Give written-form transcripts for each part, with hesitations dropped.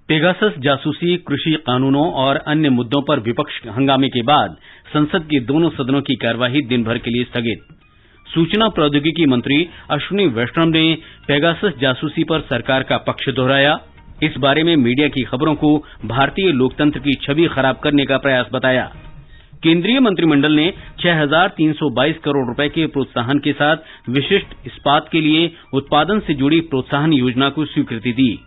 Pegasus जासूसी, कृषि कानूनों और अन्य मुद्दों पर विपक्ष हंगामे के बाद संसद के दोनों सदनों की कार्यवाही दिन भर के लिए स्थगित। सूचना प्रौद्योगिकी मंत्री अश्विनी वैष्णव ने पेगासस जासूसी पर सरकार का पक्ष दोहराया। इस बारे में मीडिया की खबरों को भारतीय लोकतंत्र की छवि खराब करने का प्रयास बताया। केंद्रीय मंत्रिमंडल ने 6,322 करोड़ रुपए के प्रोत्साहन के साथ विशिष्ट इस्पात के लिए उत्पादन से जुड़ी प्रोत्साहन योजना को स्वीकृति दी।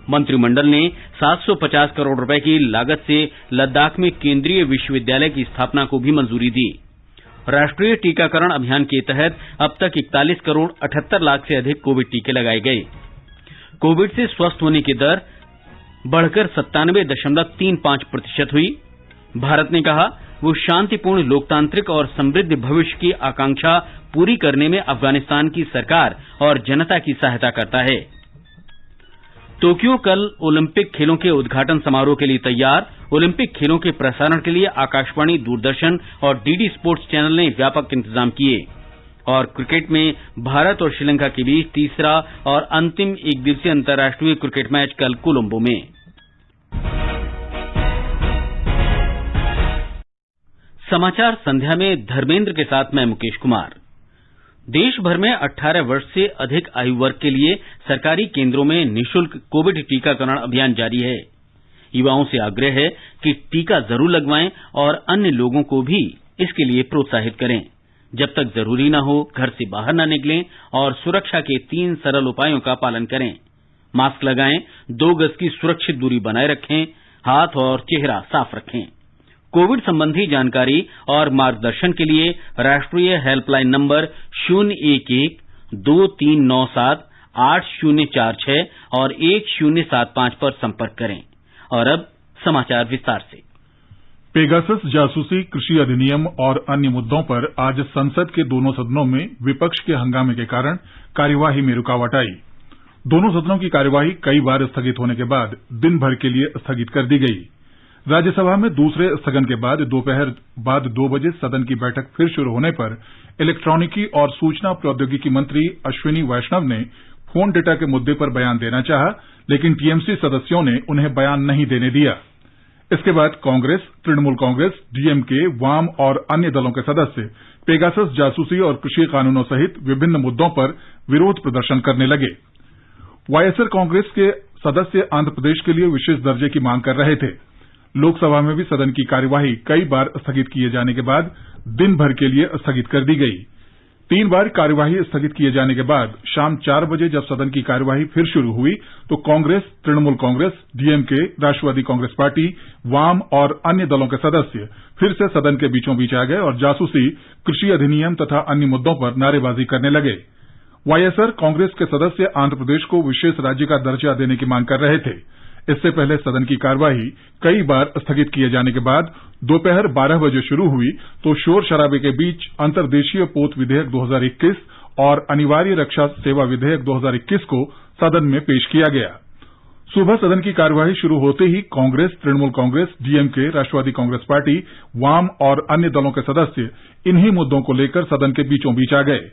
मंत्रिमंडल ने 750 करोड़ रुपए की लागत से लद्दाख में केंद्रीय विश्वविद्यालय की स्थापना को भी मंजूरी दी। राष्ट्रीय टीकाकरण अभियान के तहत अब तक 41 करोड़ 78 लाख से अधिक कोविड टीके लगाए गए। कोविड से स्वस्थ होने की दर बढ़कर 97.35% हुई। भारत ने कहा वो शांतिपूर्ण, लोकतांत्रिक और समृद्ध भविष्य की आकांक्षा पूरी करने में अफगानिस्तान की सरकार और जनता की सहायता करता है। टोक्यो कल ओलंपिक खेलों के उद्घाटन समारोह के लिए तैयार। ओलंपिक खेलों के प्रसारण के लिए आकाशवाणी, दूरदर्शन और डीडी स्पोर्ट्स चैनल ने व्यापक इंतजाम किए। और क्रिकेट में भारत और श्रीलंका के बीच तीसरा और अंतिम एक दिवसीय अंतर्राष्ट्रीय क्रिकेट मैच कल कोलंबो में। समाचार संध्या में धर्मेंद्र के साथ मैं मुकेश कुमार। देश भर में 18 वर्ष से अधिक आयु वर्ग के लिए सरकारी केंद्रों में निःशुल्क कोविड टीकाकरण अभियान जारी है। युवाओं से आग्रह है कि टीका जरूर लगवाएं और अन्य लोगों को भी इसके लिए प्रोत्साहित करें। जब तक जरूरी न हो घर से बाहर न निकलें और सुरक्षा के 3 सरल उपायों का पालन करें। मास्क लगाएं, 2 गज की सुरक्षित दूरी बनाए रखें, हाथ और चेहरा साफ रखें। कोविड संबंधी जानकारी और मार्गदर्शन के लिए राष्ट्रीय हेल्पलाइन नंबर 011-2397-8046 और 1075 पर संपर्क करें। और अब समाचार विस्तार से। पेगासस जासूसी, कृषि अधिनियम और अन्य मुद्दों पर आज संसद के दोनों सदनों में विपक्ष के हंगामे के कारण कार्यवाही में रुकावट आई। दोनों सदनों की कार्यवाही कई बार स्थगित होने के बाद दिन भर के लिए स्थगित कर दी गई। राज्यसभा में दूसरे स्थगन के बाद दोपहर बाद 2 बजे सदन की बैठक फिर शुरू होने पर इलेक्ट्रॉनिकी और सूचना प्रौद्योगिकी मंत्री अश्विनी वैष्णव ने फोन डेटा के मुद्दे पर बयान देना चाहा, लेकिन टीएमसी सदस्यों ने उन्हें बयान नहीं देने दिया। इसके बाद कांग्रेस, तृणमूल कांग्रेस, डीएमके, वाम और अन्य दलों के सदस्य पेगासस जासूसी और कृषि कानूनों सहित विभिन्न मुद्दों पर विरोध प्रदर्शन करने लगे। वाईएसआर कांग्रेस के सदस्य आंध्र प्रदेश के लिए विशेष दर्जे की मांग कर रहे थे। लोकसभा में भी सदन की कार्यवाही कई बार स्थगित किए जाने के बाद दिन भर के लिए स्थगित कर दी गई। 3 बार कार्यवाही स्थगित किए जाने के बाद शाम 4 बजे जब सदन की कार्यवाही फिर शुरू हुई तो कांग्रेस, तृणमूल कांग्रेस, डीएमके, राष्ट्रवादी कांग्रेस पार्टी, वाम और अन्य दलों के सदस्य फिर से सदन के बीचों बीच आ गए और जासूसी, कृषि अधिनियम तथा अन्य मुद्दों पर नारेबाजी करने लगे। वाईएसआर कांग्रेस के सदस्य आंध्र प्रदेश को विशेष राज्य का दर्जा देने की मांग कर रहे थे। इससे पहले सदन की कार्यवाही कई बार स्थगित किए जाने के बाद दोपहर 12 बजे शुरू हुई तो शोर शराबे के बीच अंतर्देशीय पोत विधेयक 2021 और अनिवार्य रक्षा सेवा विधेयक 2021 को सदन में पेश किया गया। सुबह सदन की कार्यवाही शुरू होते ही कांग्रेस, तृणमूल कांग्रेस, डीएमके, राष्ट्रवादी कांग्रेस पार्टी, वाम और अन्य दलों के सदस्य इन्हीं मुद्दों को लेकर सदन के बीचों बीच आ गए।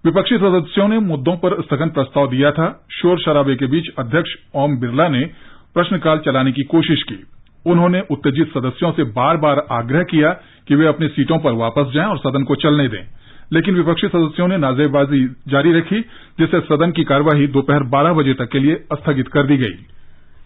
विपक्षी सदस्यों ने मुद्दों पर स्थगन प्रस्ताव दिया था। शोर शराबे के बीच अध्यक्ष ओम बिरला ने प्रश्नकाल चलाने की कोशिश की। उन्होंने उत्तेजित सदस्यों से बार बार आग्रह किया कि वे अपनी सीटों पर वापस जाएं और सदन को चलने दें, लेकिन विपक्षी सदस्यों ने नारेबाजी जारी रखी, जिससे सदन की कार्यवाही दोपहर 12 बजे तक के लिए स्थगित कर दी गई।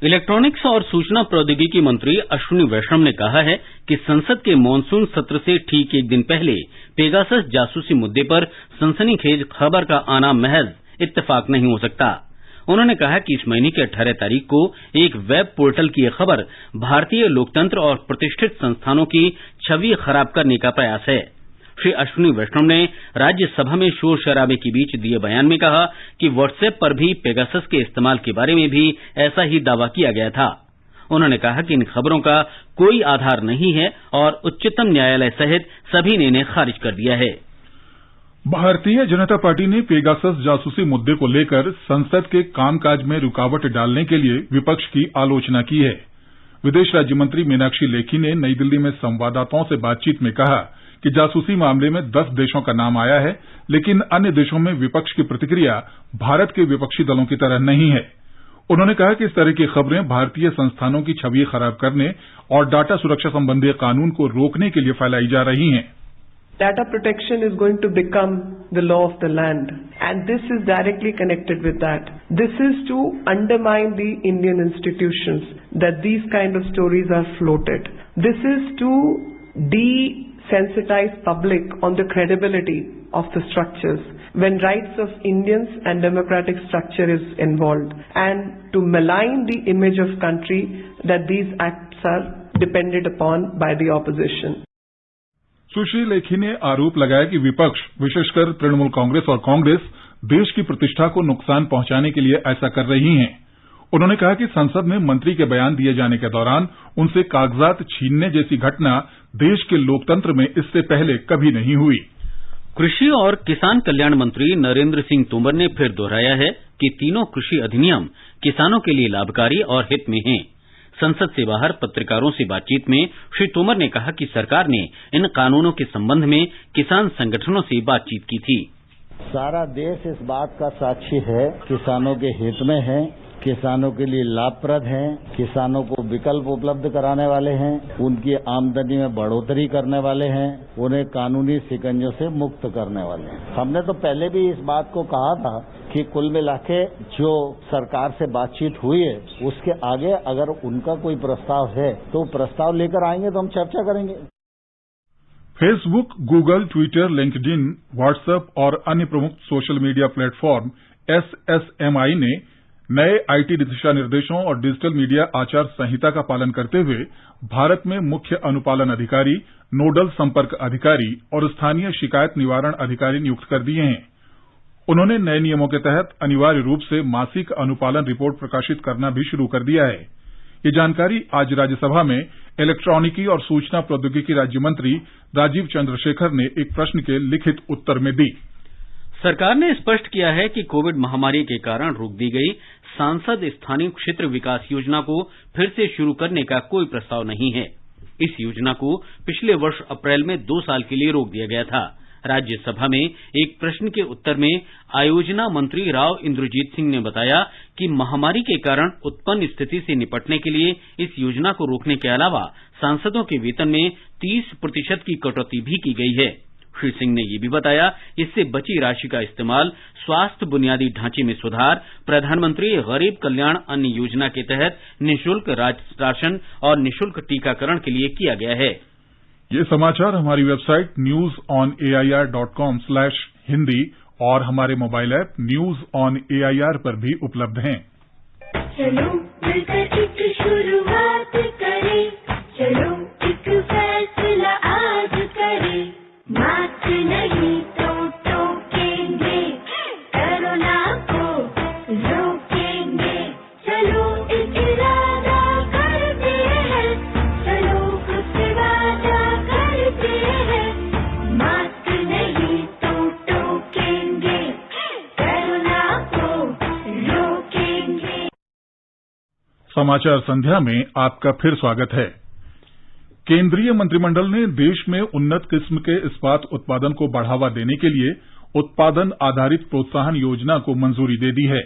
इलेक्ट्रॉनिक्स और सूचना प्रौद्योगिकी मंत्री अश्विनी वैष्णव ने कहा है कि संसद के मानसून सत्र से ठीक एक दिन पहले पेगासस जासूसी मुद्दे पर सनसनीखेज खबर का आना महज इत्तेफाक नहीं हो सकता। उन्होंने कहा कि इस महीने की 18 तारीख को एक वेब पोर्टल की यह खबर भारतीय लोकतंत्र और प्रतिष्ठित संस्थानों की छवि खराब करने का प्रयास है। श्री अश्विनी वैष्णव ने राज्यसभा में शोर शराबे के बीच दिए बयान में कहा कि व्हाट्सएप पर भी पेगासस के इस्तेमाल के बारे में भी ऐसा ही दावा किया गया था। उन्होंने कहा कि इन खबरों का कोई आधार नहीं है और उच्चतम न्यायालय सहित सभी ने इन्हें खारिज कर दिया है। भारतीय जनता पार्टी ने पेगासस जासूसी मुद्दे को लेकर संसद के कामकाज में रुकावट डालने के लिए विपक्ष की आलोचना की है। विदेश राज्य मंत्री मीनाक्षी लेखी ने नई दिल्ली में संवाददाताओं से बातचीत में कहा कि जासूसी मामले में 10 देशों का नाम आया है, लेकिन अन्य देशों में विपक्ष की प्रतिक्रिया भारत के विपक्षी दलों की तरह नहीं है। उन्होंने कहा कि इस तरह की खबरें भारतीय संस्थानों की छवि खराब करने और डाटा सुरक्षा संबंधी कानून को रोकने के लिए फैलाई जा रही हैं। Data protection is going to become the law of the land, and this is directly connected with that. This is to undermine the Indian institutions that these kind of stories are floated. This is to desensitize public on the credibility of the structures when rights of Indians and democratic structure is involved, and to malign the image of country that these acts are depended upon by the opposition. सुश्री लेखी ने आरोप लगाया कि विपक्ष, विशेषकर तृणमूल कांग्रेस और कांग्रेस, देश की प्रतिष्ठा को नुकसान पहुंचाने के लिए ऐसा कर रही हैं। उन्होंने कहा कि संसद में मंत्री के बयान दिए जाने के दौरान उनसे कागजात छीनने जैसी घटना देश के लोकतंत्र में इससे पहले कभी नहीं हुई। कृषि और किसान कल्याण मंत्री नरेंद्र सिंह तोमर ने फिर दोहराया है कि तीनों कृषि अधिनियम किसानों के लिए लाभकारी और हित में हैं। संसद से बाहर पत्रकारों से बातचीत में श्री तोमर ने कहा कि सरकार ने इन कानूनों के संबंध में किसान संगठनों से बातचीत की थी। सारा देश इस बात का साक्षी है, किसानों के हित में है, किसानों के लिए लाभप्रद हैं, किसानों को विकल्प उपलब्ध कराने वाले हैं, उनकी आमदनी में बढ़ोतरी करने वाले हैं, उन्हें कानूनी शिकंजों से मुक्त करने वाले हैं। हमने तो पहले भी इस बात को कहा था कि कुल मिला के जो सरकार से बातचीत हुई है उसके आगे अगर उनका कोई प्रस्ताव है तो प्रस्ताव लेकर आएंगे तो हम चर्चा करेंगे। Facebook, Google, Twitter, LinkedIn, WhatsApp और अन्य प्रमुख सोशल मीडिया प्लेटफॉर्म SSMI ने नए IT दिशा निर्देशों और डिजिटल मीडिया आचार संहिता का पालन करते हुए भारत में मुख्य अनुपालन अधिकारी, नोडल संपर्क अधिकारी और स्थानीय शिकायत निवारण अधिकारी नियुक्त कर दिए हैं। उन्होंने नए नियमों के तहत अनिवार्य रूप से मासिक अनुपालन रिपोर्ट प्रकाशित करना भी शुरू कर दिया है। ये जानकारी आज राज्यसभा में इलेक्ट्रॉनिकी और सूचना प्रौद्योगिकी राज्य मंत्री राजीव चंद्रशेखर ने एक प्रश्न के लिखित उत्तर में दी। सरकार ने स्पष्ट किया है कि कोविड महामारी के कारण रोक दी गई सांसद स्थानीय क्षेत्र विकास योजना को फिर से शुरू करने का कोई प्रस्ताव नहीं है। इस योजना को पिछले वर्ष अप्रैल में 2 साल के लिए रोक दिया गया था। राज्यसभा में एक प्रश्न के उत्तर में आयोजना मंत्री राव इंद्रजीत सिंह ने बताया कि महामारी के कारण उत्पन्न स्थिति से निपटने के लिए इस योजना को रोकने के अलावा सांसदों के वेतन में 30% की कटौती भी की गई है। श्री सिंह ने यह भी बताया इससे बची राशि का इस्तेमाल स्वास्थ्य बुनियादी ढांचे में सुधार, प्रधानमंत्री गरीब कल्याण अन्न योजना के तहत निःशुल्क राशन और निःशुल्क टीकाकरण के लिए किया गया है। ये समाचार हमारी वेबसाइट newsonair.com/hindi और हमारे mobile app news on AIR पर भी उपलब्ध हैं। चलो मिलकर एक शुरुआत करें, चलो एक फैसला आज करें, मास्क नहीं तो टोकेंगे, कोरोना को रोकेंगे, चलो एक इरादा करते हैं, चलो खुद से वादा करते हैं, मास्क नहीं तो टोकेंगे, कोरोना को रोकेंगे। समाचार संध्या में आपका फिर स्वागत है। केंद्रीय मंत्रिमंडल ने देश में उन्नत किस्म के इस्पात उत्पादन को बढ़ावा देने के लिए उत्पादन आधारित प्रोत्साहन योजना को मंजूरी दे दी है।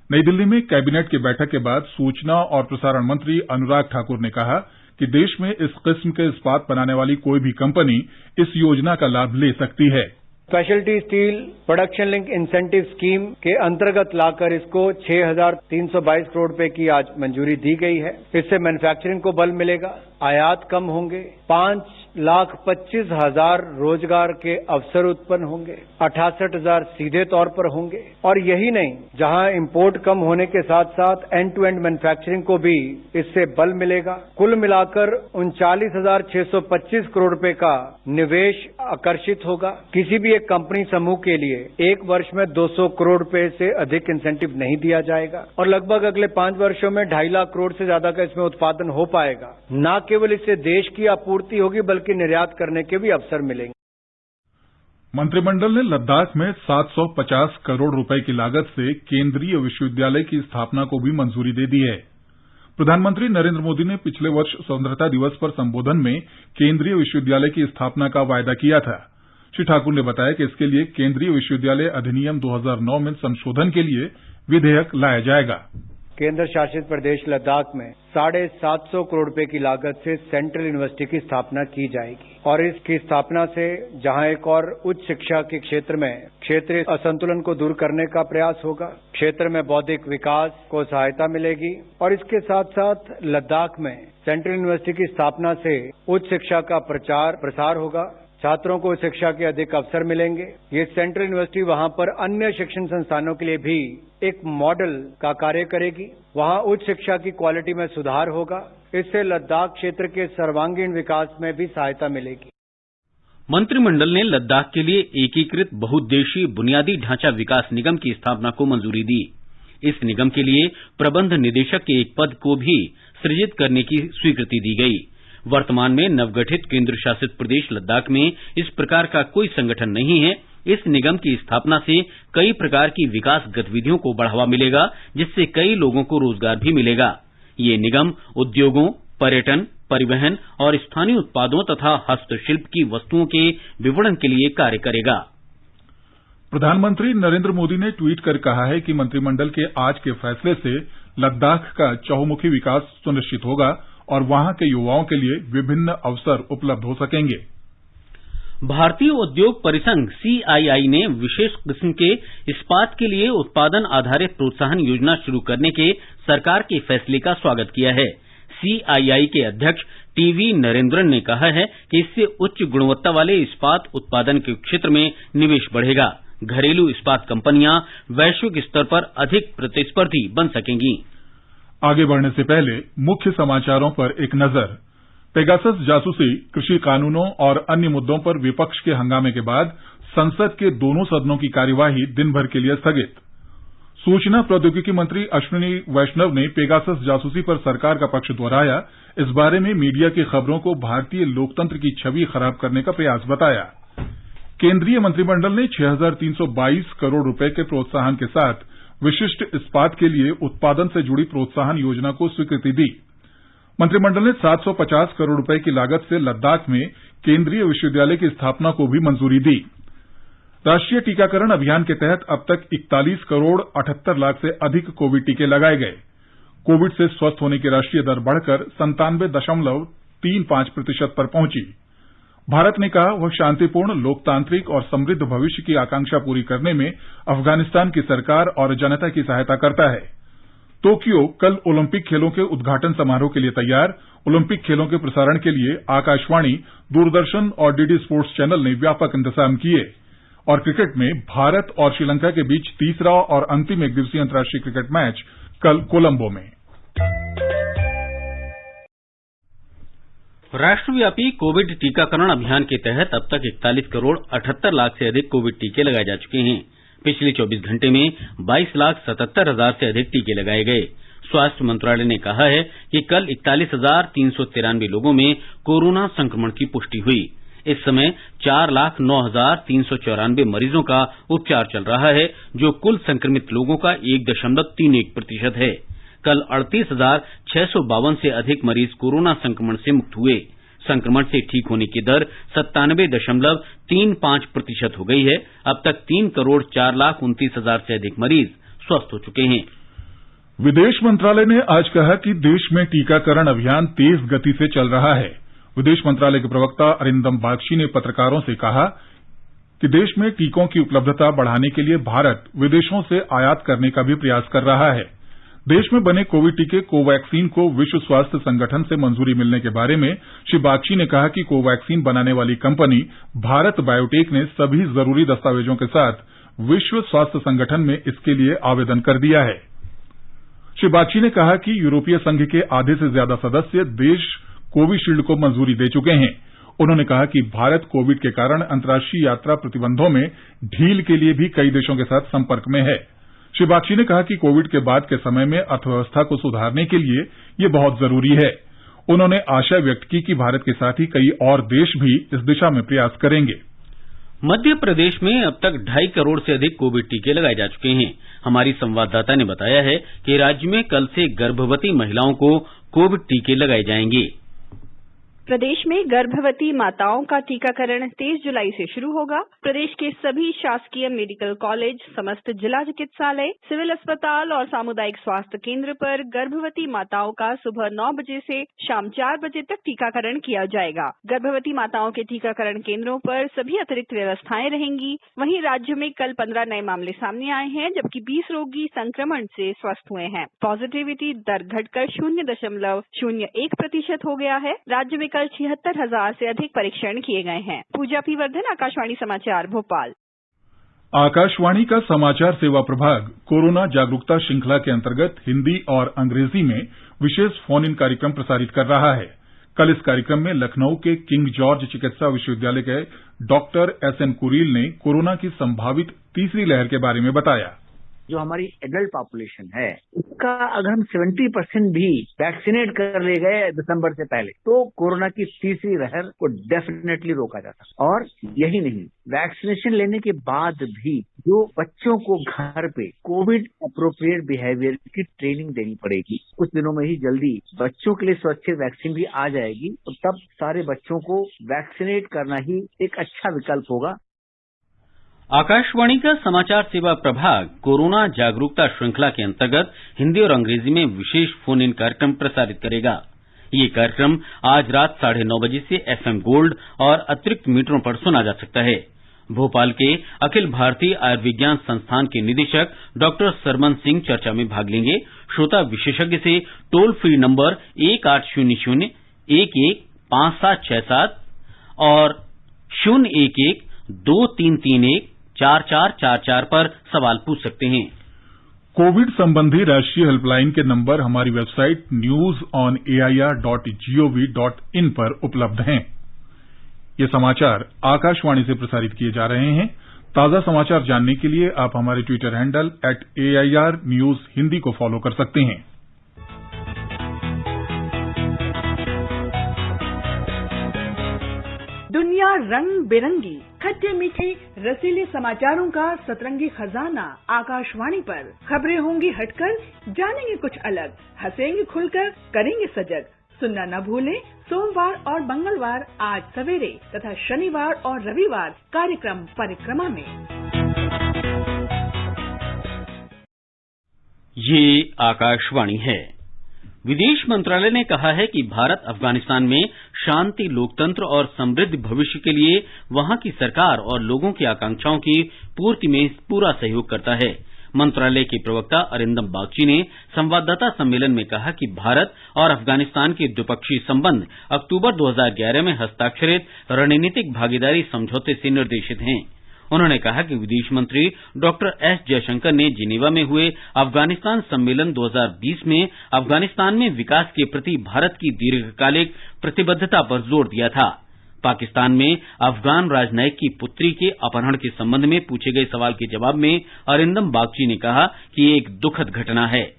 नई दिल्ली में कैबिनेट की बैठक के बाद सूचना और प्रसारण मंत्री अनुराग ठाकुर ने कहा कि देश में इस किस्म के इस्पात बनाने वाली कोई भी कंपनी इस योजना का लाभ ले सकती है। Speciality steel production link incentive scheme के अंतर्गत लाकर इसको 6,322 करोड़ रुपए की आज मंजूरी दी गई है। इससे मैन्युफैक्चरिंग को बल मिलेगा, आयात कम होंगे, 5,25,000 रोजगार के अवसर उत्पन्न होंगे, 68,000 सीधे तौर पर होंगे। और यही नहीं, जहां इंपोर्ट कम होने के साथ साथ एंड टू एंड मैन्युफैक्चरिंग को भी इससे बल मिलेगा। कुल मिलाकर 39,625 करोड़ रुपए का निवेश आकर्षित होगा। किसी भी एक कंपनी समूह के लिए एक वर्ष में 200 करोड़ रुपए से अधिक इंसेंटिव नहीं दिया जाएगा और लगभग अगले 5 वर्षों में 2.5 लाख करोड़ से ज्यादा का इसमें उत्पादन हो पाएगा। न केवल इससे देश की आपूर्ति होगी बल्कि निर्यात करने के भी अवसर मिलेंगे। मंत्रिमंडल ने लद्दाख में 750 करोड़ रुपए की लागत से केंद्रीय विश्वविद्यालय की स्थापना को भी मंजूरी दे दी है। प्रधानमंत्री नरेंद्र मोदी ने पिछले वर्ष स्वतंत्रता दिवस पर संबोधन में केंद्रीय विश्वविद्यालय की स्थापना का वायदा किया था। श्री ठाकुर ने बताया कि इसके लिए केंद्रीय विश्वविद्यालय अधिनियम 2009 में संशोधन के लिए विधेयक लाया जाएगा। केंद्र शासित प्रदेश लद्दाख में 750 करोड़ रुपए की लागत से सेंट्रल यूनिवर्सिटी की स्थापना की जाएगी और इसकी स्थापना से जहां एक और उच्च शिक्षा के क्षेत्र में क्षेत्रीय असंतुलन को दूर करने का प्रयास होगा, क्षेत्र में बौद्धिक विकास को सहायता मिलेगी और इसके साथ साथ लद्दाख में सेंट्रल यूनिवर्सिटी की स्थापना से उच्च शिक्षा का प्रचार प्रसार होगा, छात्रों को शिक्षा के अधिक अवसर मिलेंगे। ये सेंट्रल यूनिवर्सिटी वहां पर अन्य शिक्षण संस्थानों के लिए भी एक मॉडल का कार्य करेगी, वहां उच्च शिक्षा की क्वालिटी में सुधार होगा। इससे लद्दाख क्षेत्र के सर्वांगीण विकास में भी सहायता मिलेगी। मंत्रिमंडल ने लद्दाख के लिए एकीकृत बहुउद्देशीय बुनियादी ढांचा विकास निगम की स्थापना को मंजूरी दी। इस निगम के लिए प्रबंध निदेशक के एक पद को भी सृजित करने की स्वीकृति दी गई। वर्तमान में नवगठित केंद्र शासित प्रदेश लद्दाख में इस प्रकार का कोई संगठन नहीं है। इस निगम की स्थापना से कई प्रकार की विकास गतिविधियों को बढ़ावा मिलेगा, जिससे कई लोगों को रोजगार भी मिलेगा। ये निगम उद्योगों, पर्यटन, परिवहन और स्थानीय उत्पादों तथा हस्तशिल्प की वस्तुओं के विपणन के लिए कार्य करेगा। प्रधानमंत्री नरेंद्र मोदी ने ट्वीट कर कहा है कि मंत्रिमंडल के आज के फैसले से लद्दाख का चहुमुखी विकास सुनिश्चित होगा और वहां के युवाओं के लिए विभिन्न अवसर उपलब्ध हो सकेंगे। भारतीय उद्योग परिसंघ CII ने विशेष किस्म के इस्पात के लिए उत्पादन आधारित प्रोत्साहन योजना शुरू करने के सरकार के फैसले का स्वागत किया है। CII के अध्यक्ष TV नरेंद्रन ने कहा है कि इससे उच्च गुणवत्ता वाले इस्पात उत्पादन के क्षेत्र में निवेश बढ़ेगा। घरेलू इस्पात कंपनियां वैश्विक स्तर पर अधिक प्रतिस्पर्धी बन सकेंगी। आगे बढ़ने से पहले मुख्य समाचारों पर एक नजर। पेगासस जासूसी, कृषि कानूनों और अन्य मुद्दों पर विपक्ष के हंगामे के बाद संसद के दोनों सदनों की कार्यवाही दिन भर के लिए स्थगित। सूचना प्रौद्योगिकी मंत्री अश्विनी वैष्णव ने पेगासस जासूसी पर सरकार का पक्ष दोहराया। इस बारे में मीडिया की खबरों को भारतीय लोकतंत्र की छवि खराब करने का प्रयास बताया। केंद्रीय मंत्रिमंडल ने 6,322 करोड़ रुपए के प्रोत्साहन के साथ विशिष्ट इस्पात के लिए उत्पादन से जुड़ी प्रोत्साहन योजना को स्वीकृति दी। मंत्रिमंडल ने 750 करोड़ रुपए की लागत से लद्दाख में केंद्रीय विश्वविद्यालय की स्थापना को भी मंजूरी दी। राष्ट्रीय टीकाकरण अभियान के तहत अब तक 41 करोड़ 78 लाख से अधिक कोविड टीके लगाए गए। कोविड से स्वस्थ होने की राष्ट्रीय दर बढ़कर 97.35% पर पहुंची। भारत ने कहा वह शांतिपूर्ण, लोकतांत्रिक और समृद्ध भविष्य की आकांक्षा पूरी करने में अफगानिस्तान की सरकार और जनता की सहायता करता है। टोक्यो कल ओलंपिक खेलों के उद्घाटन समारोह के लिए तैयार। ओलंपिक खेलों के प्रसारण के लिए आकाशवाणी, दूरदर्शन और डीडी स्पोर्ट्स चैनल ने व्यापक इंतजाम किए। और क्रिकेट में भारत और श्रीलंका के बीच तीसरा और अंतिम एकदिवसीय अंतर्राष्ट्रीय क्रिकेट मैच कल कोलंबो में। राष्ट्रव्यापी कोविड टीकाकरण अभियान के तहत अब तक 41 करोड़ 78 लाख से अधिक कोविड टीके लगाए जा चुके हैं। पिछले 24 घंटे में 22,77,000 से अधिक टीके लगाए गए। स्वास्थ्य मंत्रालय ने कहा है कि कल 41,393 लोगों में कोरोना संक्रमण की पुष्टि हुई। इस समय 4,09,394 मरीजों का उपचार चल रहा है, जो कुल संक्रमित लोगों का 1.31% है। कल 38,652 से अधिक मरीज कोरोना संक्रमण से मुक्त हुए। संक्रमण से ठीक होने की दर 97.35% हो गई है। अब तक 3 करोड़ 4,29,000 से अधिक मरीज स्वस्थ हो चुके हैं। विदेश मंत्रालय ने आज कहा कि देश में टीकाकरण अभियान तेज गति से चल रहा है। विदेश मंत्रालय के प्रवक्ता अरिंदम बागची ने पत्रकारों से कहा कि देश में टीकों की उपलब्धता बढ़ाने के लिए भारत विदेशों से आयात करने का भी प्रयास कर रहा है। देश में बने कोविड टीके कोवैक्सीन को विश्व स्वास्थ्य संगठन से मंजूरी मिलने के बारे में श्री बागची ने कहा कि कोवैक्सीन बनाने वाली कंपनी भारत बायोटेक ने सभी जरूरी दस्तावेजों के साथ विश्व स्वास्थ्य संगठन में इसके लिए आवेदन कर दिया है। श्री बागची ने कहा कि यूरोपीय संघ के आधे से ज्यादा सदस्य देश कोविशील्ड को मंजूरी दे चुके हैं। उन्होंने कहा कि भारत कोविड के कारण अंतर्राष्ट्रीय यात्रा प्रतिबंधों में ढील के लिए भी कई देशों के साथ संपर्क में है। श्री बागची ने कहा कि कोविड के बाद के समय में अर्थव्यवस्था को सुधारने के लिए ये बहुत जरूरी है। उन्होंने आशा व्यक्त की कि भारत के साथ ही कई और देश भी इस दिशा में प्रयास करेंगे। मध्य प्रदेश में अब तक 2.5 करोड़ से अधिक कोविड टीके लगाए जा चुके हैं। हमारी संवाददाता ने बताया है कि राज्य में कल से गर्भवती महिलाओं को कोविड टीके लगाए जाएंगे। प्रदेश में गर्भवती माताओं का टीकाकरण 23 जुलाई से शुरू होगा। प्रदेश के सभी शासकीय मेडिकल कॉलेज, समस्त जिला चिकित्सालय, सिविल अस्पताल और सामुदायिक स्वास्थ्य केंद्र पर गर्भवती माताओं का सुबह 9 बजे से शाम 4 बजे तक टीकाकरण किया जाएगा। गर्भवती माताओं के टीकाकरण केंद्रों पर सभी अतिरिक्त व्यवस्थाएं रहेंगी। वहीं राज्य में कल 15 नए मामले सामने आए हैं, जबकि 20 रोगी संक्रमण से स्वस्थ हुए हैं। पॉजिटिविटी दर घटकर 0.01% हो गया है। राज्य में कल 76,000 से अधिक परीक्षण किए गए हैं। पूजा पी वर्धन, आकाशवाणी समाचार, भोपाल। आकाशवाणी का समाचार सेवा प्रभाग कोरोना जागरूकता श्रृंखला के अंतर्गत हिंदी और अंग्रेजी में विशेष फोन इन कार्यक्रम प्रसारित कर रहा है। कल इस कार्यक्रम में लखनऊ के किंग जॉर्ज चिकित्सा विश्वविद्यालय के डॉक्टर एसएन कुरील ने कोरोना की संभावित तीसरी लहर के बारे में बताया। जो हमारी एडल्ट पॉपुलेशन है उसका अगर हम 70% भी वैक्सीनेट कर ले गए दिसंबर से पहले तो कोरोना की तीसरी लहर को डेफिनेटली रोका जा सकता। और यही नहीं, वैक्सीनेशन लेने के बाद भी जो बच्चों को घर पे कोविड अप्रोप्रिएट बिहेवियर की ट्रेनिंग देनी पड़ेगी। कुछ दिनों में ही जल्दी बच्चों के लिए सुरक्षित वैक्सीन भी आ जाएगी और तब सारे बच्चों को वैक्सीनेट करना ही एक अच्छा विकल्प होगा। आकाशवाणी का समाचार सेवा प्रभाग कोरोना जागरूकता श्रृंखला के अंतर्गत हिंदी और अंग्रेजी में विशेष फोन इन कार्यक्रम प्रसारित करेगा। ये कार्यक्रम आज रात 9:30 बजे से FM गोल्ड और अतिरिक्त मीटरों पर सुना जा सकता है। भोपाल के अखिल भारतीय आयुर्विज्ञान संस्थान के निदेशक डॉक्टर सरमन सिंह चर्चा में भाग लेंगे। श्रोता विशेषज्ञ से टोल फ्री नंबर 1800-115767 और 011-2331-4444 पर सवाल पूछ सकते हैं। कोविड संबंधी राष्ट्रीय हेल्पलाइन के नंबर हमारी वेबसाइट newsonair.gov.in पर उपलब्ध हैं। ये समाचार आकाशवाणी से प्रसारित किए जा रहे हैं। ताजा समाचार जानने के लिए आप हमारे Twitter handle @AIR News Hindi को फॉलो कर सकते हैं। दुनिया रंग बिरंगी, खट्टे मीठे रसीले समाचारों का सतरंगी खजाना आकाशवाणी पर। खबरें होंगी हटकर, जानेंगे कुछ अलग, हंसेंगे खुलकर, करेंगे सजग। सुनना न भूलें सोमवार और मंगलवार 8 सवेरे तथा शनिवार और रविवार कार्यक्रम परिक्रमा में। ये आकाशवाणी है। विदेश मंत्रालय ने कहा है कि भारत अफगानिस्तान में शांति, लोकतंत्र और समृद्ध भविष्य के लिए वहां की सरकार और लोगों की आकांक्षाओं की पूर्ति में पूरा सहयोग करता है। मंत्रालय के प्रवक्ता अरिंदम बागची ने संवाददाता सम्मेलन में कहा कि भारत और अफगानिस्तान के द्विपक्षीय संबंध अक्टूबर 2011 में हस्ताक्षरित रणनीतिक भागीदारी समझौते से निर्देशित हैं। उन्होंने कहा कि विदेश मंत्री डॉक्टर एस जयशंकर ने जिनेवा में हुए अफगानिस्तान सम्मेलन 2020 में अफगानिस्तान में विकास के प्रति भारत की दीर्घकालिक प्रतिबद्धता पर जोर दिया था। पाकिस्तान में अफगान राजनयिक की पुत्री के अपहरण के संबंध में पूछे गए सवाल के जवाब में अरिंदम बागची ने कहा कि ये एक दुखद घटना है।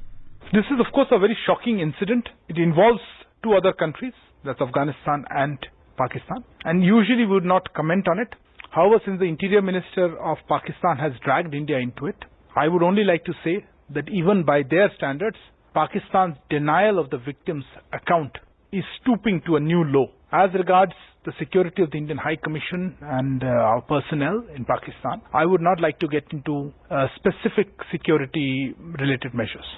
This is of course a very shocking incident. It involves two other countries, that's Afghanistan and Pakistan, and usually we would not comment on it. However, since the Interior Minister of Pakistan has dragged India into it, I would only like to say that even by their standards, Pakistan's denial of the victim's account is stooping to a new low. As regards the security of the Indian High Commission and our personnel in Pakistan, I would not like to get into specific security-related measures.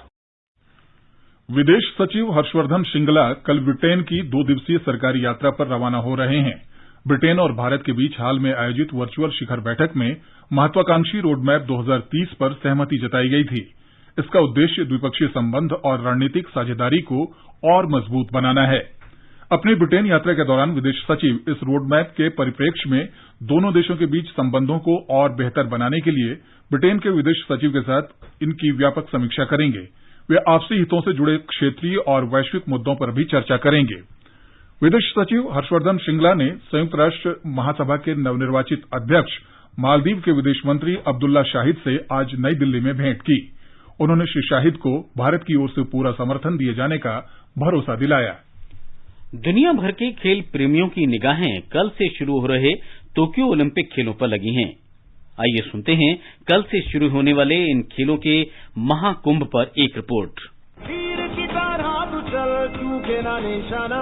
विदेश सचिव हर्षवर्धन श्रृंगला कल Britain की 2 दिवसीय सरकारी यात्रा पर रवाना हो रहे हैं। ब्रिटेन और भारत के बीच हाल में आयोजित वर्चुअल शिखर बैठक में महत्वाकांक्षी रोडमैप 2030 पर सहमति जताई गई थी। इसका उद्देश्य द्विपक्षीय संबंध और रणनीतिक साझेदारी को और मजबूत बनाना है। अपनी ब्रिटेन यात्रा के दौरान विदेश सचिव इस रोडमैप के परिप्रेक्ष्य में दोनों देशों के बीच संबंधों को और बेहतर बनाने के लिए ब्रिटेन के विदेश सचिव के साथ इनकी व्यापक समीक्षा करेंगे। वे आपसी हितों से जुड़े क्षेत्रीय और वैश्विक मुद्दों पर भी चर्चा करेंगे। विदेश सचिव हर्षवर्धन श्रृंगला ने संयुक्त राष्ट्र महासभा के नवनिर्वाचित अध्यक्ष मालदीव के विदेश मंत्री अब्दुल्ला शाहिद से आज नई दिल्ली में भेंट की। उन्होंने श्री शाहिद को भारत की ओर से पूरा समर्थन दिए जाने का भरोसा दिलाया। दुनिया भर के खेल प्रेमियों की निगाहें कल से शुरू हो रहे टोक्यो ओलंपिक खेलों पर लगी हैं। आइए सुनते हैं कल से शुरू होने वाले इन खेलों के महाकुंभ पर एक रिपोर्ट। के ना निशाना।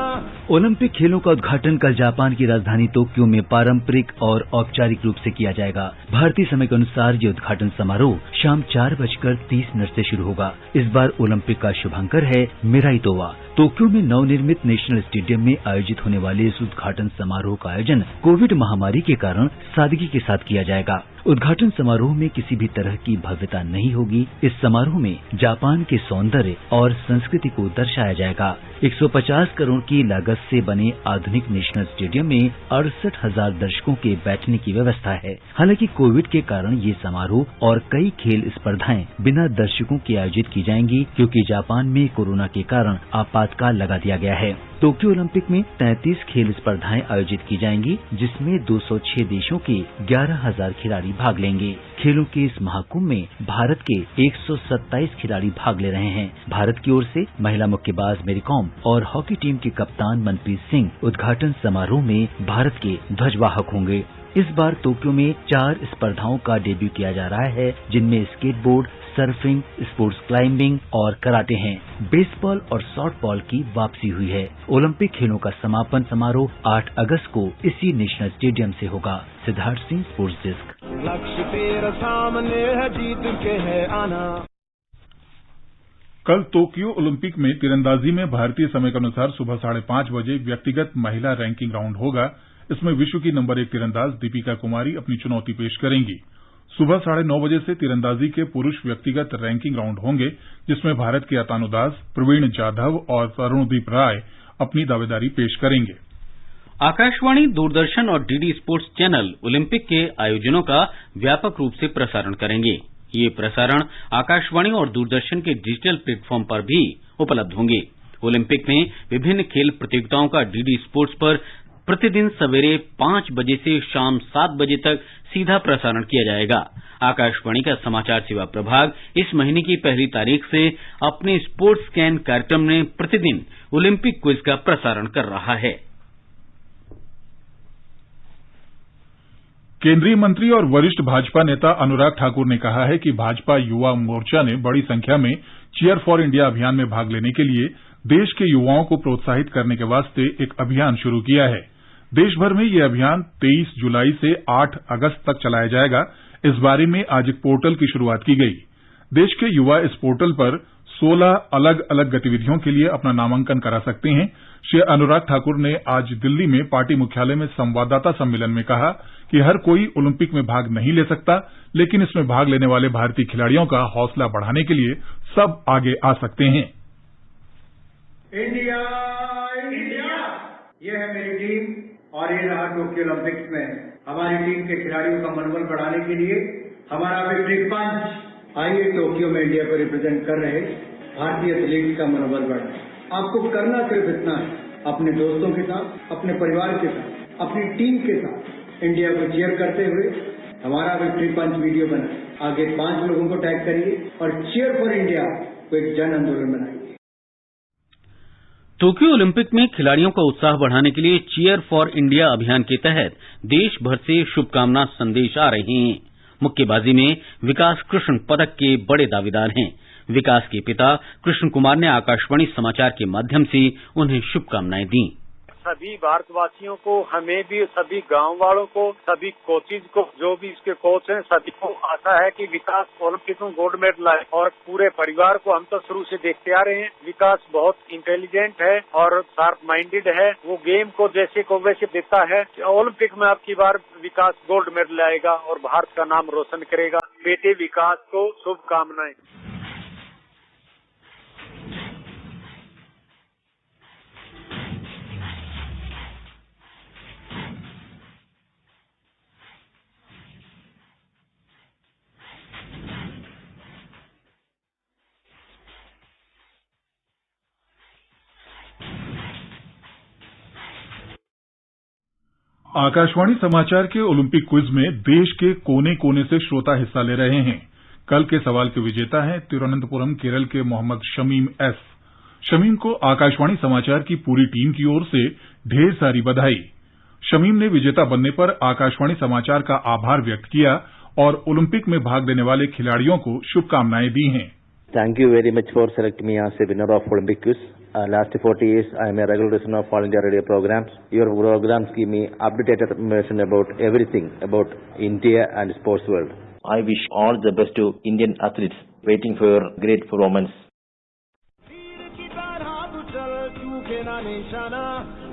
ओलंपिक खेलों का उद्घाटन कल जापान की राजधानी टोक्यो में पारंपरिक और औपचारिक रूप से किया जाएगा। भारतीय समय के अनुसार ये उद्घाटन समारोह शाम 4:30 से शुरू होगा। इस बार ओलंपिक का शुभांकर है मिराई तोवा। टोक्यो में नवनिर्मित नेशनल स्टेडियम में आयोजित होने वाले इस उद्घाटन समारोह का आयोजन कोविड महामारी के कारण सादगी के साथ किया जाएगा। उद्घाटन समारोह में किसी भी तरह की भव्यता नहीं होगी। इस समारोह में जापान के सौंदर्य और संस्कृति को दर्शाया जाएगा। 150 करोड़ की लागत से बने आधुनिक नेशनल स्टेडियम में 68,000 दर्शकों के बैठने की व्यवस्था है। हालांकि कोविड के कारण ये समारोह और कई खेल स्पर्धाएं बिना दर्शकों के आयोजित की जाएंगी, क्योंकि जापान में कोरोना के कारण आपातकाल लगा दिया गया है। टोक्यो ओलंपिक में 33 खेल स्पर्धाएं आयोजित की जाएंगी, जिसमें 206 देशों के 11,000 खिलाड़ी भाग लेंगे। खेलों के इस महाकुंभ में भारत के 127 खिलाड़ी भाग ले रहे हैं। भारत की ओर से महिला मुक्केबाज मेरी कॉम और हॉकी टीम के कप्तान मनप्रीत सिंह उद्घाटन समारोह में भारत के ध्वजवाहक होंगे। इस बार टोक्यो में 4 स्पर्धाओं का डेब्यू किया जा रहा है, जिनमें स्केटबोर्ड, सर्फिंग, स्पोर्ट्स क्लाइंबिंग और कराटे हैं। बेसबॉल और सॉफ्टबॉल की वापसी हुई है। ओलंपिक खेलों का समापन समारोह 8 अगस्त को इसी नेशनल स्टेडियम से होगा। Siddharth Singh, sports desk. लक्ष्य तेरा सामने है, जीत के है आना। कल टोक्यो ओलंपिक में तीरंदाजी में भारतीय समय के अनुसार सुबह 5:30 बजे व्यक्तिगत महिला रैंकिंग राउंड होगा। इसमें विश्व की नंबर 1 तीरंदाज दीपिका कुमारी अपनी चुनौती पेश करेंगी। सुबह 9:30 बजे से तीरंदाजी के पुरुष व्यक्तिगत रैंकिंग राउंड होंगे, जिसमें भारत के अतानु दास, प्रवीण जाधव और तरुणदीप राय अपनी दावेदारी पेश करेंगे। आकाशवाणी, दूरदर्शन और डीडी स्पोर्ट्स चैनल ओलंपिक के आयोजनों का व्यापक रूप से प्रसारण करेंगे। ये प्रसारण आकाशवाणी और दूरदर्शन के डिजिटल प्लेटफॉर्म पर भी उपलब्ध होंगे। ओलंपिक में विभिन्न खेल प्रतियोगिताओं का डीडी स्पोर्ट्स पर प्रतिदिन सवेरे 5 बजे से शाम 7 बजे तक सीधा प्रसारण किया जाएगा। आकाशवाणी का समाचार सेवा प्रभाग इस महीने की 1 तारीख से अपने स्पोर्ट्स स्कैन कार्यक्रम में प्रतिदिन ओलंपिक क्विज का प्रसारण कर रहा है। केंद्रीय मंत्री और वरिष्ठ भाजपा नेता अनुराग ठाकुर ने कहा है कि भाजपा युवा मोर्चा ने बड़ी संख्या में चीयर फॉर इंडिया अभियान में भाग लेने के लिए देश के युवाओं को प्रोत्साहित करने के वास्ते एक अभियान शुरू किया है। देश भर में यह अभियान 23 जुलाई से 8 अगस्त तक चलाया जाएगा। इस बारे में आज एक पोर्टल की शुरुआत की गई। देश के युवा इस पोर्टल पर 16 अलग अलग गतिविधियों के लिए अपना नामांकन करा सकते हैं। श्री अनुराग ठाकुर ने आज दिल्ली में पार्टी मुख्यालय में संवाददाता सम्मेलन में कहा कि हर कोई ओलंपिक में भाग नहीं ले सकता, लेकिन इसमें भाग लेने वाले भारतीय खिलाड़ियों का हौसला बढ़ाने के लिए सब आगे आ सकते हैं। इंडिया इंडिया, ये है मेरी टीम और ये रहा टोक्यो ओलंपिक्स में हमारी टीम के खिलाड़ियों का मनोबल बढ़ाने के लिए हमारा विक्ट्री पंच। आइए टोक्यो में इंडिया को रिप्रेजेंट कर रहे भारतीय एथलीट्स का मनोबल बढ़ाए। आपको करना सिर्फ इतना है, अपने दोस्तों के साथ, अपने परिवार के साथ, अपनी टीम के साथ इंडिया को चीयर करते हुए हमारा विक्ट्री पंच वीडियो बनाए। आगे 5 लोगों को टैग करिए और चीयर फॉर इंडिया को एक जन आंदोलन बनाइए। टोक्यो ओलंपिक में खिलाड़ियों का उत्साह बढ़ाने के लिए चीयर फॉर इंडिया अभियान के तहत देश भर से शुभकामना संदेश आ रहे हैं। मुक्केबाजी में विकास कृष्ण पदक के बड़े दावेदार हैं। विकास के पिता कृष्ण कुमार ने आकाशवाणी समाचार के माध्यम से उन्हें शुभकामनाएं दी। सभी भारतवासियों को, हमें भी, सभी गांव वालों को, सभी कोचेज को, जो भी इसके कोच हैं, सभी को आशा है कि विकास ओलंपिक में गोल्ड मेडल लाए। और पूरे परिवार को हम तो शुरू से देखते आ रहे हैं। विकास बहुत इंटेलिजेंट है और शार्प माइंडेड है। वो गेम को जैसे को वैसे देता है। ओलंपिक में अब की बार विकास गोल्ड मेडल लाएगा और भारत का नाम रोशन करेगा। बेटे विकास को शुभकामनाएं। आकाशवाणी समाचार के ओलंपिक क्विज में देश के कोने कोने से श्रोता हिस्सा ले रहे हैं। कल के सवाल के विजेता हैं तिरुवनंतपुरम केरल के मोहम्मद शमीम एस। शमीम को आकाशवाणी समाचार की पूरी टीम की ओर से ढेर सारी बधाई। शमीम ने विजेता बनने पर आकाशवाणी समाचार का आभार व्यक्त किया और ओलंपिक में भाग लेने वाले खिलाड़ियों को शुभकामनाएं दी हैं। Thank you very much for selecting me as a winner of Olympic quiz. Last 40 years, I am a regular listener of All India Radio programs. Your programs give me updated information about everything about India and sports world. I wish all the best to Indian athletes waiting for great performance.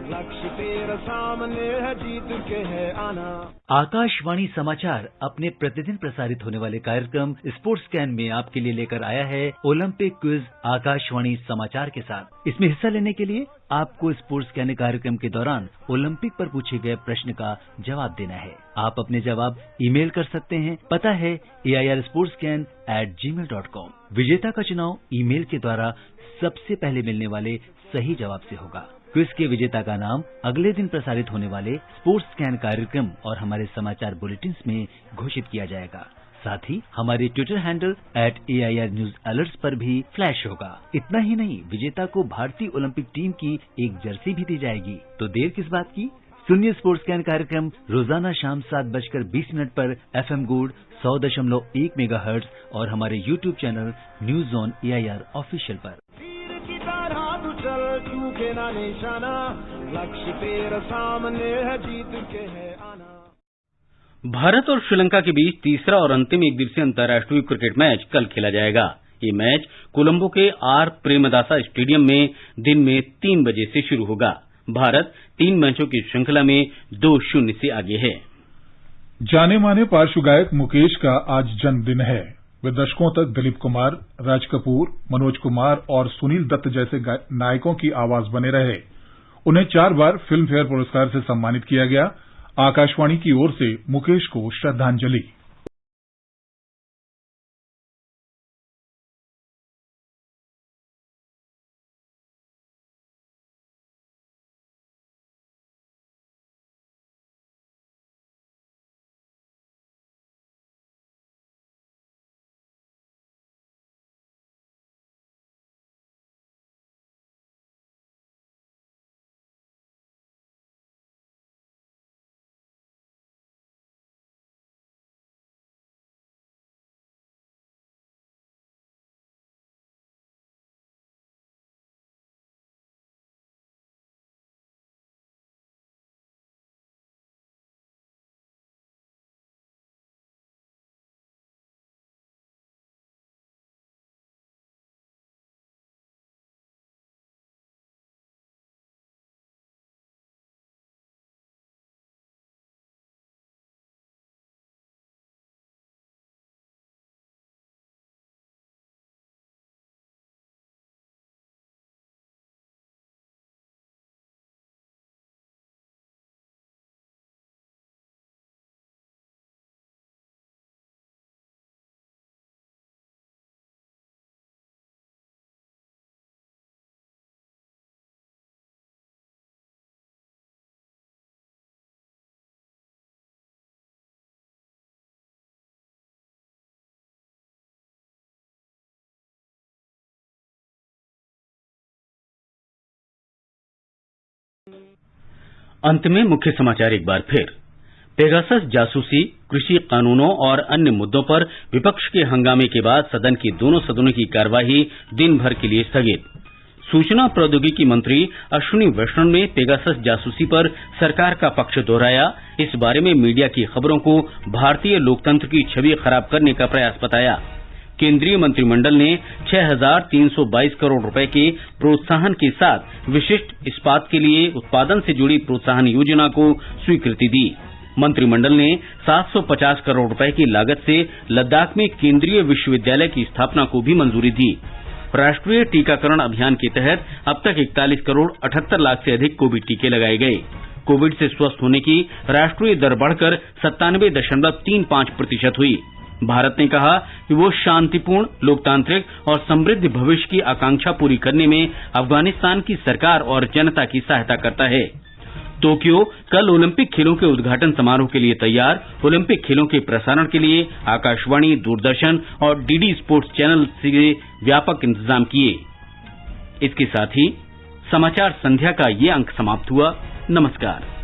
लक्ष्य तेरा सामने है, जीत के है आना। आकाशवाणी समाचार अपने प्रतिदिन प्रसारित होने वाले कार्यक्रम स्पोर्ट्स स्कैन में आपके लिए लेकर आया है ओलंपिक क्विज आकाशवाणी समाचार के साथ। इसमें हिस्सा लेने के लिए आपको स्पोर्ट्स स्कैन कार्यक्रम के दौरान ओलंपिक पर पूछे गए प्रश्न का जवाब देना है। आप अपने जवाब ईमेल कर सकते हैं। पता है airsportscan@gmail.com। विजेता का चुनाव ईमेल के द्वारा सबसे पहले मिलने वाले सही जवाब से होगा। क्विज के विजेता का नाम अगले दिन प्रसारित होने वाले स्पोर्ट्स स्कैन कार्यक्रम और हमारे समाचार बुलेटिन्स में घोषित किया जाएगा। साथ ही हमारे Twitter handle @AIR News Alerts पर भी फ्लैश होगा। इतना ही नहीं, विजेता को भारतीय ओलंपिक टीम की एक जर्सी भी दी जाएगी। तो देर किस बात की, सुनिए स्पोर्ट्स स्कैन कार्यक्रम रोजाना शाम 7:20 पर FM गोल्ड 100.1 मेगाहर्ट्ज और हमारे YouTube channel news on AIR official पर। चूके ना निशाना, लक्ष्य तेरा सामने है, जीत के है आना। भारत और श्रीलंका के बीच तीसरा और अंतिम एक दिवसीय अंतर्राष्ट्रीय क्रिकेट मैच कल खेला जाएगा। ये मैच कोलंबो के आर प्रेमदासा स्टेडियम में दिन में 3 बजे से शुरू होगा। भारत 3 मैचों की श्रृंखला में 2-0 से आगे है। जाने माने पार्श्व गायक मुकेश का आज जन्मदिन है। वे दशकों तक दिलीप कुमार, राज कपूर, मनोज कुमार और सुनील दत्त जैसे नायकों की आवाज बने रहे। उन्हें 4 बार फिल्म फेयर पुरस्कार से सम्मानित किया गया। आकाशवाणी की ओर से मुकेश को श्रद्धांजलि। अंत में मुख्य समाचार एक बार फिर। पेगासस जासूसी, कृषि कानूनों और अन्य मुद्दों पर विपक्ष के हंगामे के बाद सदन की दोनों सदनों की कार्यवाही दिन भर के लिए स्थगित। सूचना प्रौद्योगिकी मंत्री अश्विनी वैष्णव ने पेगासस जासूसी पर सरकार का पक्ष दोहराया। इस बारे में मीडिया की खबरों को भारतीय लोकतंत्र की छवि खराब करने का प्रयास बताया। केंद्रीय मंत्रिमंडल ने 6,322 करोड़ रुपए के प्रोत्साहन के साथ विशिष्ट इस्पात के लिए उत्पादन से जुड़ी प्रोत्साहन योजना को स्वीकृति दी। मंत्रिमंडल ने 750 करोड़ रुपए की लागत से लद्दाख में केंद्रीय विश्वविद्यालय की स्थापना को भी मंजूरी दी। राष्ट्रीय टीकाकरण अभियान के तहत अब तक 41 करोड़ 78 लाख से अधिक कोविड टीके लगाए गए। कोविड से स्वस्थ होने की राष्ट्रीय दर बढ़कर 97.35% हुई। भारत ने कहा कि वो शांतिपूर्ण, लोकतांत्रिक और समृद्ध भविष्य की आकांक्षा पूरी करने में अफगानिस्तान की सरकार और जनता की सहायता करता है। टोक्यो कल ओलंपिक खेलों के उद्घाटन समारोह के लिए तैयार। ओलंपिक खेलों के प्रसारण के लिए आकाशवाणी, दूरदर्शन और डीडी स्पोर्ट्स चैनल से व्यापक इंतजाम किए। इसके साथ ही समाचार संध्या का ये अंक समाप्त हुआ। नमस्कार।